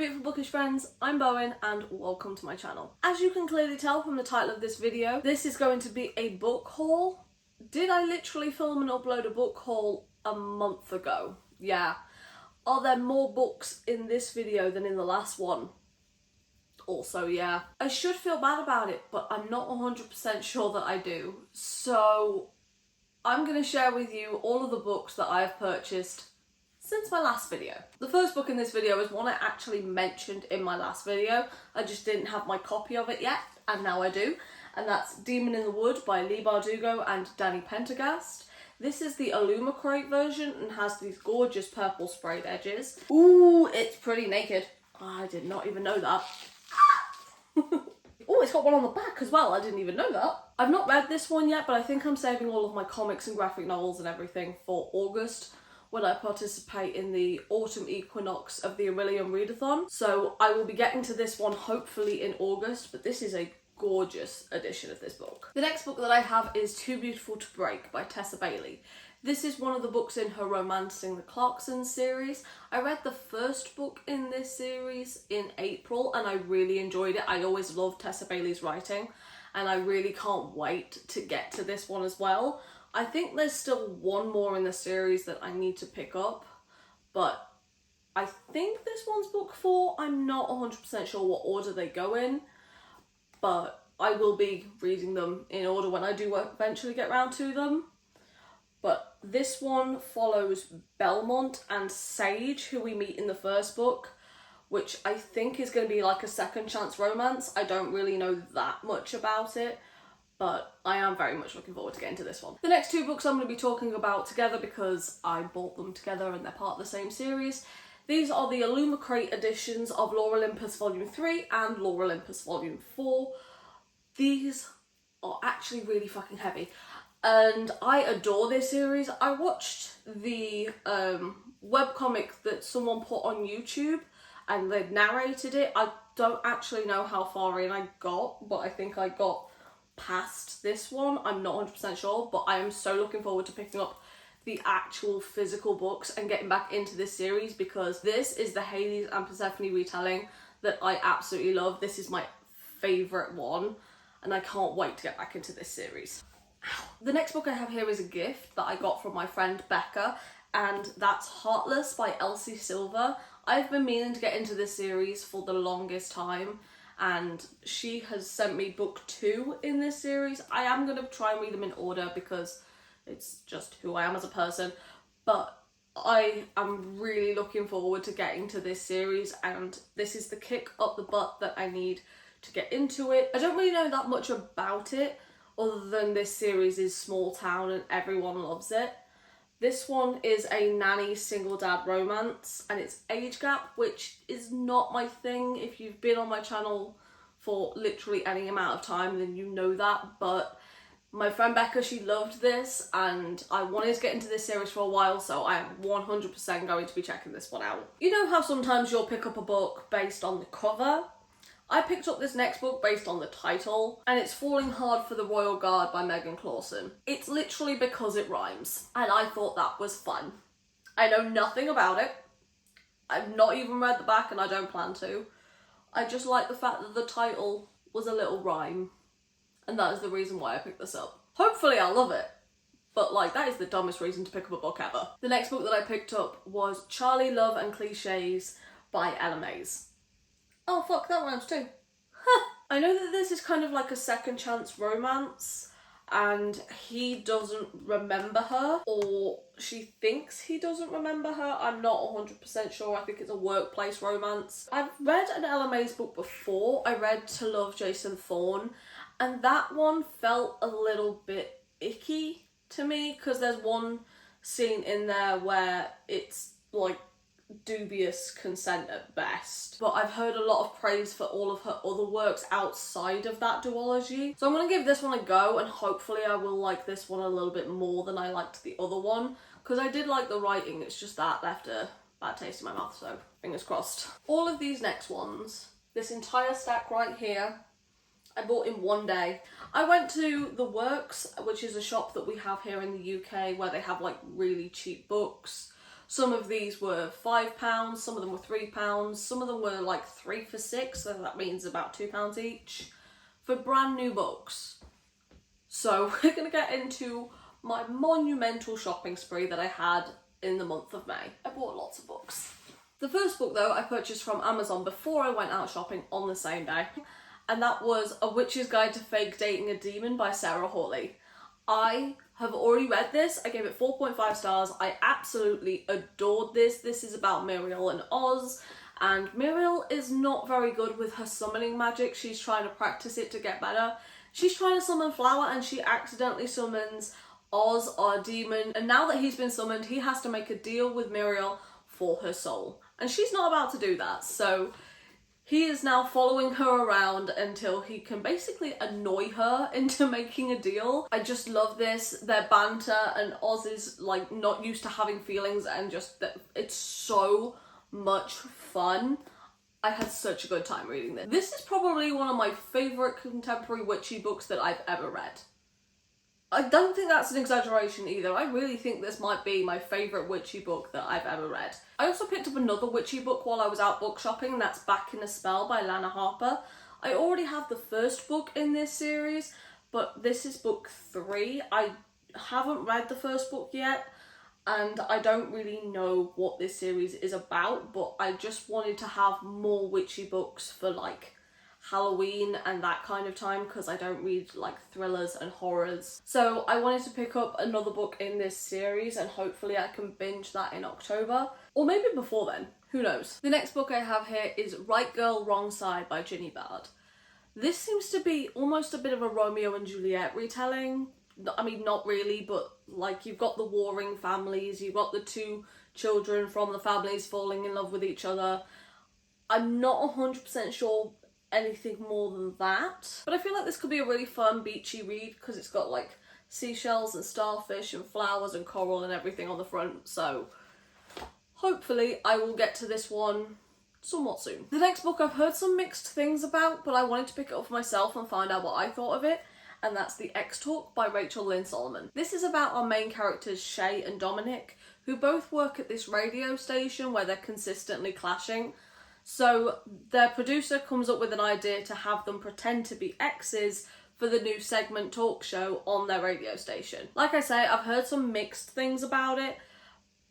beautiful bookish friends, I'm Bowen and welcome to my channel. As you can clearly tell from the title of this video, this is going to be a book haul. Did I literally film and upload a book haul a month ago? Yeah. Are there more books in this video than in the last one? Also, yeah. I should feel bad about it, but I'm not 100% sure that I do. So I'm going to share with you all of the books that I have purchased since my last video. The first book in this video is one I actually mentioned in my last video. I just didn't have my copy of it yet, and now I do. And that's Demon in the Wood by Leigh Bardugo and Danny Pendergast. This is the Illumicrate version and has these gorgeous purple sprayed edges. Ooh, it's pretty naked. I did not even know that. Oh, it's got one on the back as well. I didn't even know that. I've not read this one yet, but I think I'm saving all of my comics and graphic novels and everything for August, when I participate in the autumn equinox of the Aurelian Readathon. So I will be getting to this one hopefully in August, but this is a gorgeous edition of this book. The next book that I have is Too Beautiful to Break by Tessa Bailey. This is one of the books in her Romancing the Clarksons series. I read the first book in this series in April and I really enjoyed it. I always love Tessa Bailey's writing and I really can't wait to get to this one as well. I think there's still one more in the series that I need to pick up, but I think this one's book 4. I'm not 100% sure what order they go in, but I will be reading them in order when I do eventually get round to them. But this one follows Belmont and Sage, who we meet in the first book, which I think is going to be like a second chance romance. I don't really know that much about it, but I am very much looking forward to getting to this one. The next two books I'm going to be talking about together because I bought them together and they're part of the same series. These are the Illumicrate editions of Lore Olympus Volume 3 and Lore Olympus Volume 4. These are actually really fucking heavy. And I adore this series. I watched the webcomic that someone put on YouTube and they narrated it. I don't actually know how far in I got, but I think I got past this one. I'm not 100% sure, but I am so looking forward to picking up the actual physical books and getting back into this series because this is the Hades and Persephone retelling that I absolutely love. This is my favourite one and I can't wait to get back into this series. The next book I have here is a gift that I got from my friend Becca, and that's Heartless by Elsie Silver. I've been meaning to get into this series for the longest time, and she has sent me book 2 in this series. I am going to try and read them in order because it's just who I am as a person, but I am really looking forward to getting to this series, and this is the kick up the butt that I need to get into it. I don't really know that much about it, other than this series is small town and everyone loves it. This one is a nanny single dad romance and it's age gap, which is not my thing. If you've been on my channel for literally any amount of time, then you know that. But my friend Becca, she loved this and I wanted to get into this series for a while, so I am 100% going to be checking this one out. You know how sometimes you'll pick up a book based on the cover? I picked up this next book based on the title, and it's Falling Hard for the Royal Guard by Megan Clausen. It's literally because it rhymes, and I thought that was fun. I know nothing about it. I've not even read the back, and I don't plan to. I just like the fact that the title was a little rhyme, and that is the reason why I picked this up. Hopefully I'll love it, but like, that is the dumbest reason to pick up a book ever. The next book that I picked up was Charlie, Love and Clichés by Ella Mays. Oh fuck, that rhymes too. I know that this is kind of like a second chance romance and he doesn't remember her, or she thinks he doesn't remember her. I'm not 100% sure. I think it's a workplace romance. I've read an Ella Mays book before. I read To Love Jason Thorne and that one felt a little bit icky to me because there's one scene in there where it's like dubious consent at best, but I've heard a lot of praise for all of her other works outside of that duology, so I'm gonna give this one a go and hopefully I will like this one a little bit more than I liked the other one because I did like the writing. It's just that left a bad taste in my mouth, so fingers crossed. All of these next ones, this entire stack right here, I bought in one day. I went to The Works, which is a shop that we have here in the UK where they have like really cheap books. Some of these were £5, some of them were £3, some of them were like 3 for £6, so that means about £2 each for brand new books. So we're going to get into my monumental shopping spree that I had in the month of May. I bought lots of books. The first book though I purchased from Amazon before I went out shopping on the same day, and that was A Witch's Guide to Fake Dating a Demon by Sarah Hawley. I have already read this. I gave it 4.5 stars. I absolutely adored this. This is about Muriel and Oz, and Muriel is not very good with her summoning magic. She's trying to practice it to get better. She's trying to summon Flower and she accidentally summons Oz, our demon, and now that he's been summoned, he has to make a deal with Muriel for her soul. And she's not about to do that, so he is now following her around until he can basically annoy her into making a deal. I just love this, their banter, and Oz is like not used to having feelings, and just it's so much fun. I had such a good time reading this. This is probably one of my favourite contemporary witchy books that I've ever read. I don't think that's an exaggeration either. I really think this might be my favourite witchy book that I've ever read. I also picked up another witchy book while I was out book shopping, and that's Back in a Spell by Lana Harper. I already have the first book in this series, but this is book 3. I haven't read the first book yet, and I don't really know what this series is about, but I just wanted to have more witchy books for like Halloween and that kind of time, because I don't read like thrillers and horrors. So I wanted to pick up another book in this series, and hopefully I can binge that in October, or maybe before then, who knows. The next book I have here is Right Girl, Wrong Side by Ginny Bard. This seems to be almost a bit of a Romeo and Juliet retelling. I mean, not really, but like you've got the warring families, you've got the two children from the families falling in love with each other. I'm not 100% sure anything more than that, but I feel like this could be a really fun beachy read because it's got like seashells and starfish and flowers and coral and everything on the front, so hopefully I will get to this one somewhat soon. The next book I've heard some mixed things about, but I wanted to pick it up for myself and find out what I thought of it, and that's The X-Talk by Rachel Lynn Solomon. This is about our main characters Shay and Dominic, who both work at this radio station where they're consistently clashing. So their producer comes up with an idea to have them pretend to be exes for the new segment talk show on their radio station. Like I say, I've heard some mixed things about it,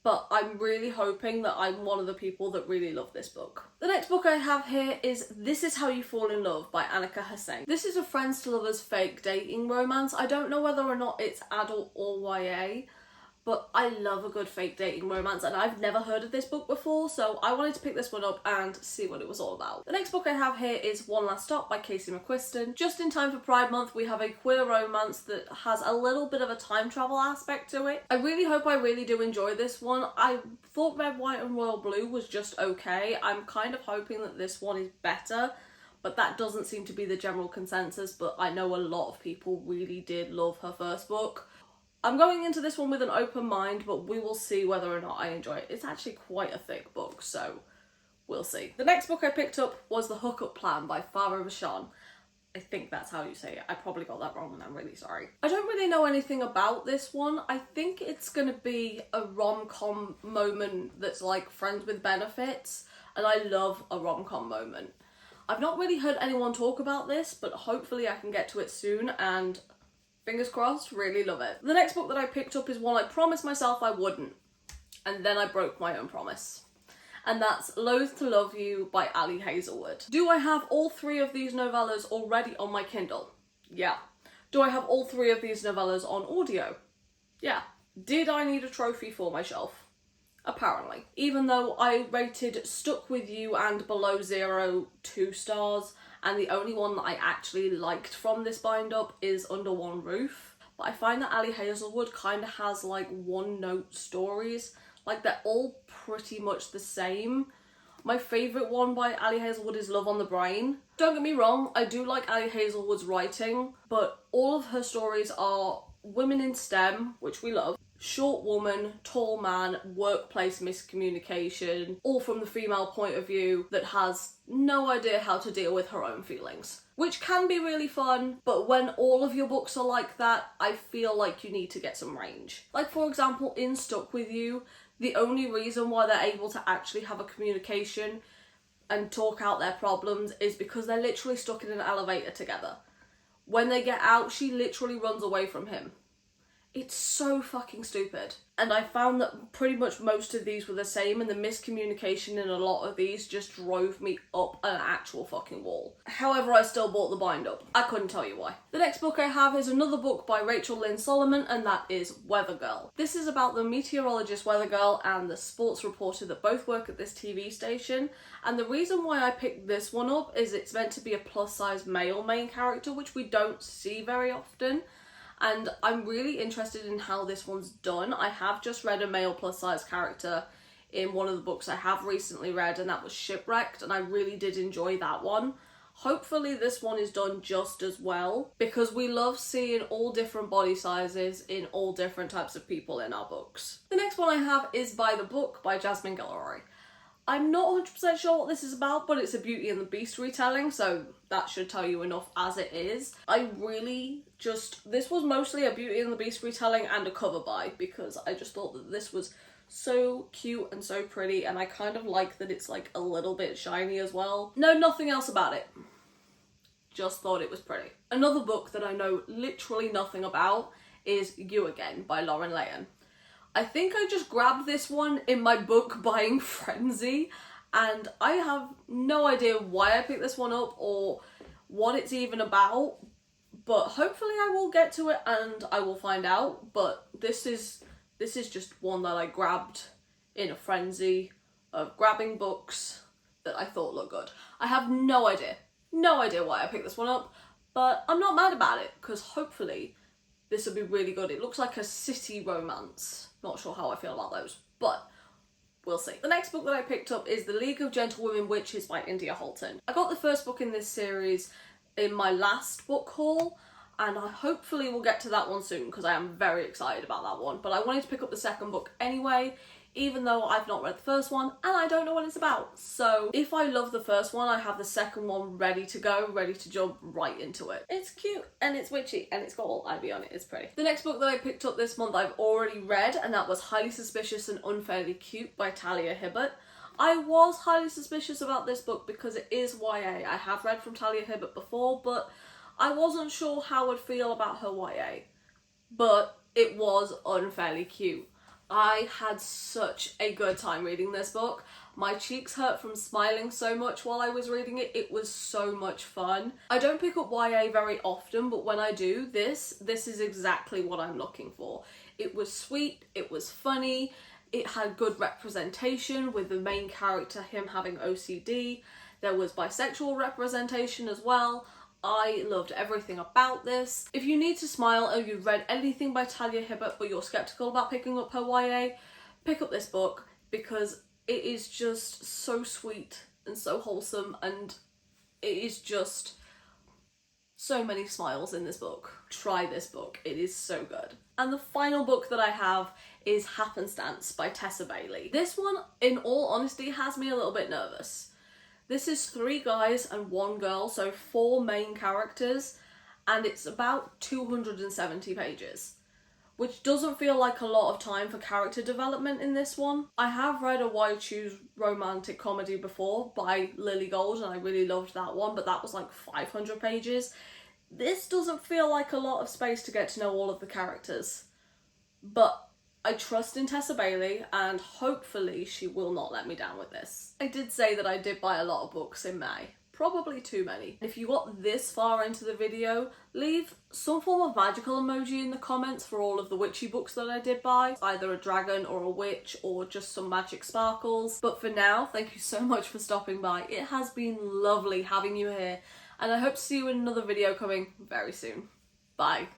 but I'm really hoping that I'm one of the people that really love this book. The next book I have here is This Is How You Fall in Love by Annika Hussain. This is a friends to lovers fake dating romance. I don't know whether or not it's adult or YA, but I love a good fake dating romance, and I've never heard of this book before, so I wanted to pick this one up and see what it was all about. The next book I have here is One Last Stop by Casey McQuiston. Just in time for Pride Month, we have a queer romance that has a little bit of a time travel aspect to it. I really hope I really do enjoy this one. I thought Red, White and Royal Blue was just okay. I'm kind of hoping that this one is better, but that doesn't seem to be the general consensus, but I know a lot of people really did love her first book. I'm going into this one with an open mind, but we will see whether or not I enjoy it. It's actually quite a thick book, so we'll see. The next book I picked up was The Hookup Plan by Farah Vashon. I think that's how you say it. I probably got that wrong and I'm really sorry. I don't really know anything about this one. I think it's going to be a rom-com moment that's like Friends with Benefits, and I love a rom-com moment. I've not really heard anyone talk about this, but hopefully I can get to it soon, and fingers crossed, really love it. The next book that I picked up is one I promised myself I wouldn't, and then I broke my own promise. And that's Loath to Love You by Ali Hazelwood. Do I have all 3 of these novellas already on my Kindle? Yeah. Do I have all 3 of these novellas on audio? Yeah. Did I need a trophy for my shelf? Apparently. Even though I rated Stuck With You and Below Zero 2 stars, and the only one that I actually liked from this bind-up is Under One Roof. But I find that Ali Hazelwood kind of has like one-note stories. Like they're all pretty much the same. My favourite one by Ali Hazelwood is Love on the Brain. Don't get me wrong, I do like Ali Hazelwood's writing, but all of her stories are women in STEM, which we love, short woman, tall man, workplace miscommunication, all from the female point of view that has no idea how to deal with her own feelings. Which can be really fun, but when all of your books are like that, I feel like you need to get some range. Like for example, in Stuck With You, the only reason why they're able to actually have a communication and talk out their problems is because they're literally stuck in an elevator together. When they get out, she literally runs away from him. It's so fucking stupid. And I found that pretty much most of these were the same, and the miscommunication in a lot of these just drove me up an actual fucking wall. However, I still bought the bind-up. I couldn't tell you why. The next book I have is another book by Rachel Lynn Solomon, and that is Weather Girl. This is about the meteorologist Weather Girl and the sports reporter that both work at this TV station. And the reason why I picked this one up is it's meant to be a plus-size male main character, which we don't see very often. And I'm really interested in how this one's done. I have just read a male plus-size character in one of the books I have recently read, and that was Shipwrecked, and I really did enjoy that one. Hopefully this one is done just as well, because we love seeing all different body sizes in all different types of people in our books. The next one I have is By the Book by Jasmine Guillory. I'm not 100% sure what this is about, but it's a Beauty and the Beast retelling, so that should tell you enough as it is. This was mostly a Beauty and the Beast retelling and a cover buy, because I just thought that this was so cute and so pretty, and I kind of like that it's like a little bit shiny as well. No, nothing else about it. Just thought it was pretty. Another book that I know literally nothing about is You Again by Lauren Layton. I think I just grabbed this one in my book buying frenzy, and I have no idea why I picked this one up or what it's even about, but hopefully I will get to it and I will find out. But this is just one that I grabbed in a frenzy of grabbing books that I thought looked good. I have no idea why I picked this one up, but I'm not mad about it, because hopefully this will be really good. It looks like a city romance. Not sure how I feel about those, but we'll see. The next book that I picked up is The League of Gentlewomen Witches by India Holton. I got the first book in this series in my last book haul, and I hopefully will get to that one soon, because I am very excited about that one. But I wanted to pick up the second book anyway, even though I've not read the first one and I don't know what it's about. So if I love the first one, I have the second one ready to go, ready to jump right into it. It's cute and it's witchy and it's got all ivy on it. It's pretty. The next book that I picked up this month I've already read, and that was Highly Suspicious and Unfairly Cute by Talia Hibbert. I was highly suspicious about this book because it is YA. I have read from Talia Hibbert before, but I wasn't sure how I'd feel about her YA. But it was unfairly cute. I had such a good time reading this book. My cheeks hurt from smiling so much while I was reading it. It was so much fun. I don't pick up YA very often, but when I do, this is exactly what I'm looking for. It was sweet, it was funny, it had good representation with the main character, him having OCD. There was bisexual representation as well. I loved everything about this. If you need to smile or you've read anything by Talia Hibbert but you're skeptical about picking up her YA, pick up this book, because it is just so sweet and so wholesome, and it is just so many smiles in this book. Try this book, it is so good. And the final book that I have is Happenstance by Tessa Bailey. This one, in all honesty, has me a little bit nervous. This is 3 guys and 1 girl, so 4 main characters, and it's about 270 pages, which doesn't feel like a lot of time for character development in this one. I have read a Why Choose romantic comedy before by Lily Gold, and I really loved that one, but that was like 500 pages. This doesn't feel like a lot of space to get to know all of the characters, but I trust in Tessa Bailey, and hopefully she will not let me down with this. I did say that I did buy a lot of books in May. Probably too many. If you got this far into the video, leave some form of magical emoji in the comments for all of the witchy books that I did buy. Either a dragon or a witch or just some magic sparkles. But for now, thank you so much for stopping by. It has been lovely having you here, and I hope to see you in another video coming very soon. Bye.